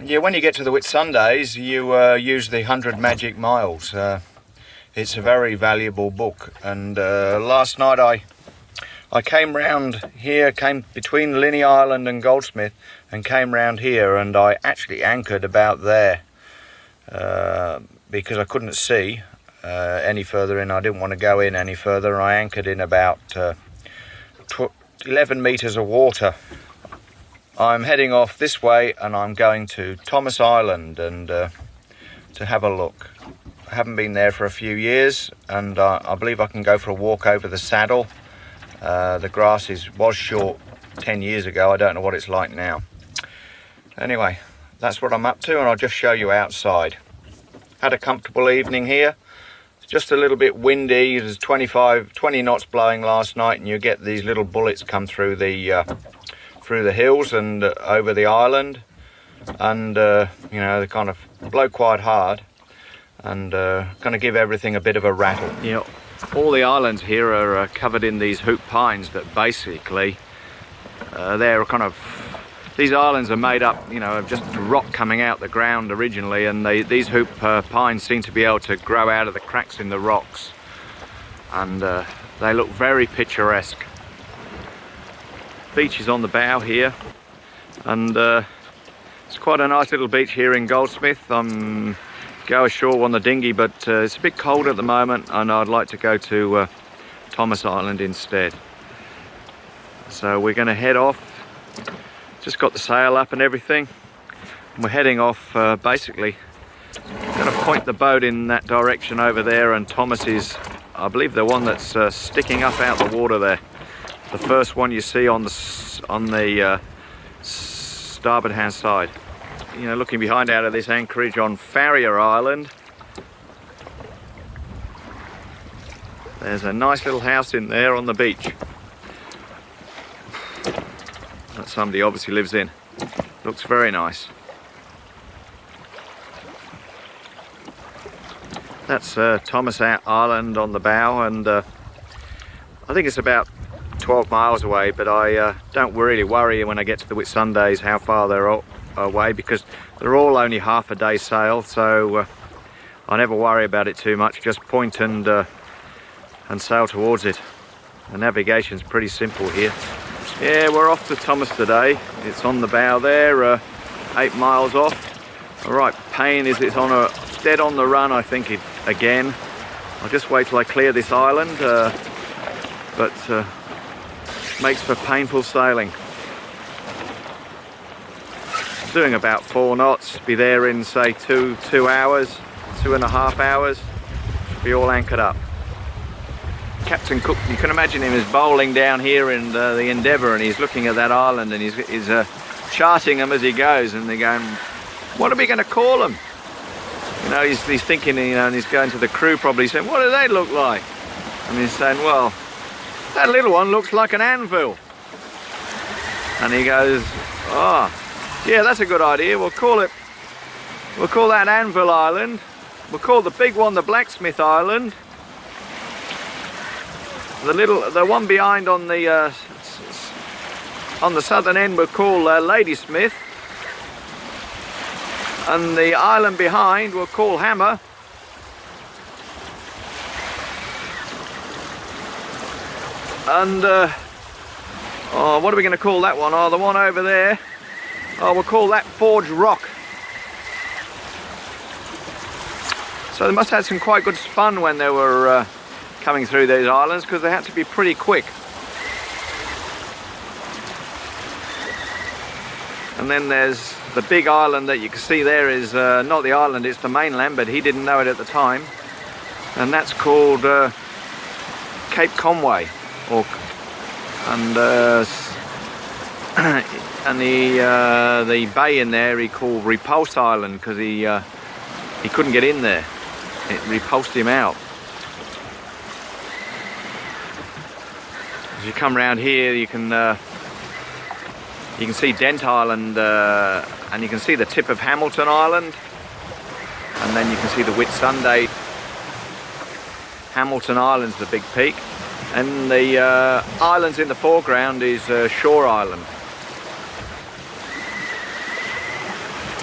Yeah, when you get to the Whitsundays, you use the 100 Magic Miles. It's a very valuable book. And last night I came round here, came between Linney Island and Goldsmith, and came round here, and I actually anchored about there because I couldn't see any further in. I didn't want to go in any further, and I anchored in about 11 metres of water. I'm heading off this way, and I'm going to Thomas Island and to have a look. I haven't been there for a few years, and I believe I can go for a walk over the saddle. The grass was short 10 years ago. I don't know what it's like now. Anyway, that's what I'm up to, and I'll just show you outside. Had a comfortable evening here. It's just a little bit windy. There's 20 knots blowing last night, and you get these little bullets come through the hills and over the island, and you know, they kind of blow quite hard and kind of give everything a bit of a rattle. Yeah, all the islands here are covered in these hoop pines that basically these islands are made up, you know, of just rock coming out the ground originally, and these hoop pines seem to be able to grow out of the cracks in the rocks, and they look very picturesque. Beach is on the bow here, and it's quite a nice little beach here in Goldsmith. Go ashore on the dinghy, but it's a bit cold at the moment, and I'd like to go to Thomas Island instead. So we're going to head off. Just got the sail up and everything. We're heading off, basically going to point the boat in that direction over there, and Thomas is, I believe, the one that's sticking up out the water there. The first one you see on the starboard hand side. You know, looking behind out of this anchorage on Farrier Island, there's a nice little house in there on the beach that somebody obviously lives in. Looks very nice. That's Thomas Island on the bow, and I think it's about 12 miles away, but I don't really worry when I get to the Whitsundays how far they're away, because they're all only half a day sail, so I never worry about it too much. Just point and sail towards it. The navigation's pretty simple here. Yeah, we're off to Thomas today. It's on the bow there, 8 miles off. All right, pain is it's dead on the run, I think, again. I'll just wait till I clear this island, but makes for painful sailing. Doing about 4 knots, be there in say 2 hours, 2.5 hours, be all anchored up. Captain Cook, you can imagine him is bowling down here in the Endeavour, and he's looking at that island, and he's charting them as he goes, and they're going, what are we going to call them? You know, he's thinking, you know, and he's going to the crew probably saying, what do they look like? And he's saying, well, that little one looks like an anvil. And he goes, oh, yeah, that's a good idea. We'll call that Anvil Island. We'll call the big one the Blacksmith Island. The one behind on the southern end we'll call Ladysmith. And the island behind we'll call Hammer. And what are we going to call that one? Oh, the one over there. Oh, we'll call that Forge Rock. So they must have had some quite good fun when they were coming through these islands, because they had to be pretty quick. And then there's the big island that you can see there is not the island, it's the mainland, but he didn't know it at the time. And that's called Cape Conway, and the bay in there he called Repulse Island, because he couldn't get in there. It repulsed him out. As you come around here, you can see Dent Island, and you can see the tip of Hamilton Island, and then you can see the Whitsunday. Hamilton Island's the big peak, and the islands in the foreground is Shore Island.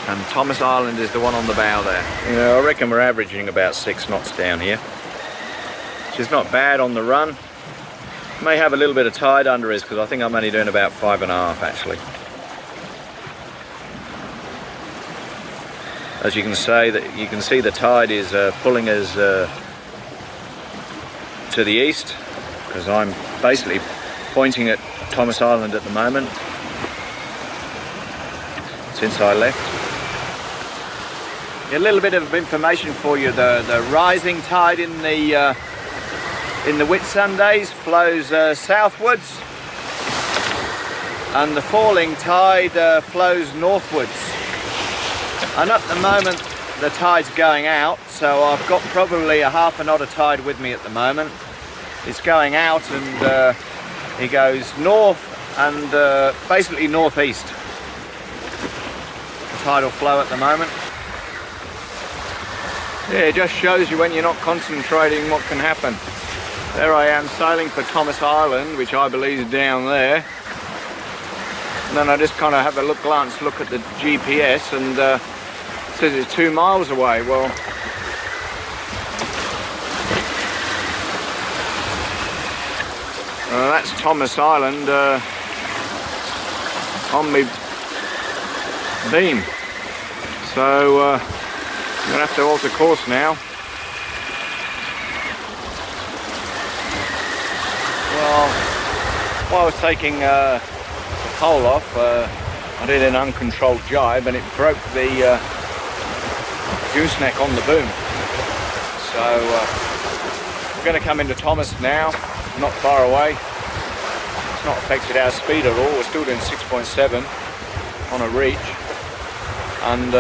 And Thomas Island is the one on the bow there. You know, I reckon we're averaging about 6 knots down here, which is not bad on the run. May have a little bit of tide under us because I think I'm only doing about 5.5 actually. As you can see the tide is pulling us to the east, because I'm basically pointing at Thomas Island at the moment since I left. A little bit of information for you: the rising tide in the Whitsundays flows southwards, and the falling tide flows northwards. And at the moment the tide's going out, so I've got probably a half a knot of tide with me at the moment. It's going out, and it goes north and basically northeast. The tidal flow at the moment. Yeah, it just shows you when you're not concentrating what can happen. There I am sailing for Thomas Island, which I believe is down there. And then I just kind of have a glance look at the GPS, and it says it's 2 miles away. Well, that's Thomas Island on my beam. So I'm going to have to alter course now. Well, while I was taking the pole off, I did an uncontrolled jibe and it broke the gooseneck on the boom. So we're going to come into Thomas now, not far away. It's not affected our speed at all. We're still doing 6.7 on a reach, and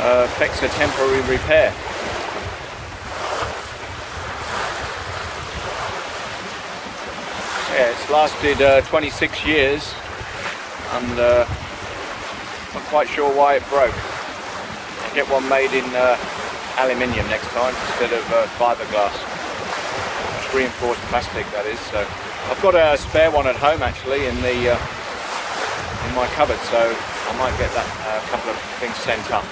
affects a temporary repair. Yeah, it's lasted 26 years, and not quite sure why it broke. I'll get one made in aluminium next time instead of fiberglass. It's reinforced plastic, that is. So I've got a spare one at home actually in my cupboard, so I might get that couple of things sent up.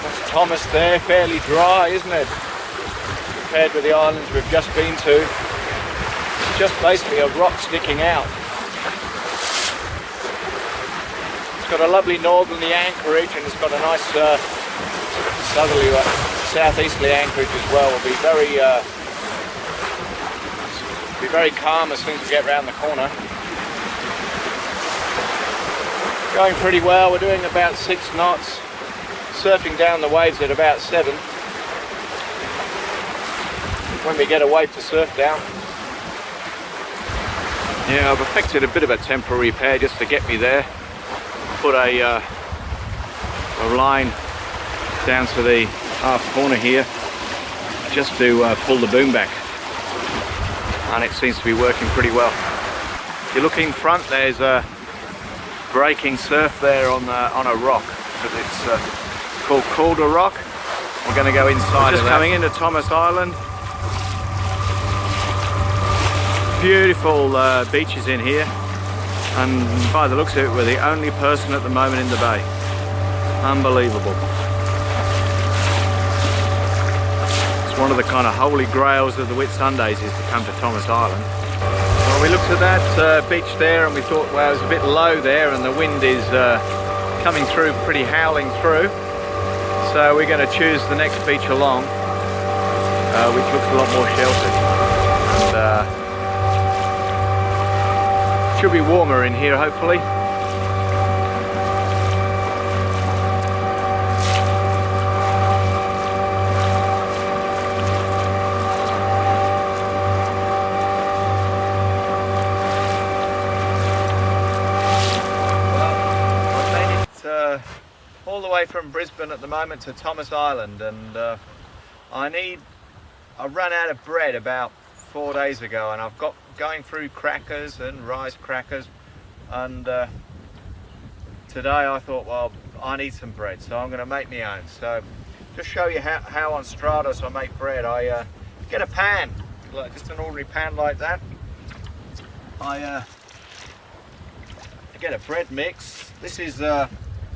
That's Thomas there, fairly dry, isn't it? Compared with the islands we've just been to. It's just basically a rock sticking out. It's got a lovely northerly anchorage, and it's got a nice southerly, southeasterly anchorage as well. Will be very calm as soon as we get round the corner. Going pretty well. We're doing about 6 knots, surfing down the waves at about 7. When we get a wave to surf down. Yeah, I've effected a bit of a temporary repair just to get me there. Put a line down to the half corner here just to pull the boom back, and it seems to be working pretty well. If you look in front, there's a breaking surf there on a rock, because it's called Calder Rock. We're going to go inside. Just coming into Thomas Island. Beautiful beaches in here, and by the looks of it, we're the only person at the moment in the bay. Unbelievable. It's one of the kind of holy grails of the Whitsundays is to come to Thomas Island. Well, we looked at that beach there and we thought, well, it was a bit low there and the wind is coming through, pretty howling through. So we're going to choose the next beach along, which looks a lot more sheltered. And, should be warmer in here, hopefully. All the way from Brisbane at the moment to Thomas Island, and I ran out of bread about 4 days ago, and I've got going through crackers and rice crackers, and today I thought, well, I need some bread, so I'm going to make my own. So just show you how on Stratos I make bread. I get a pan, like just an ordinary pan like that. I get a bread mix. This is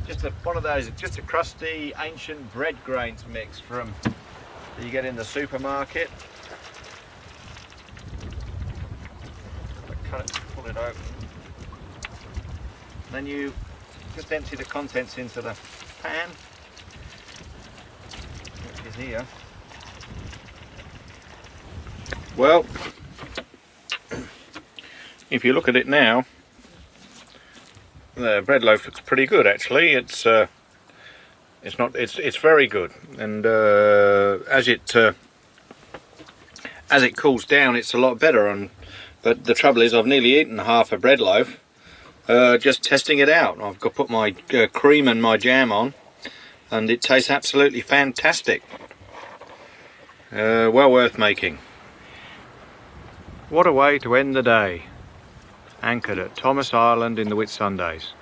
just one of those, just a crusty ancient bread grains mix from that you get in the supermarket. Cut it, pull it open. Then you just empty the contents into the pan, which is here. Well, if you look at it now, the bread loaf looks pretty good actually. It's very good, and as it cools down, it's a lot better. But the trouble is, I've nearly eaten half a bread loaf just testing it out. I've got to put my cream and my jam on, and it tastes absolutely fantastic. Well worth making. What a way to end the day, anchored at Thomas Island in the Whitsundays.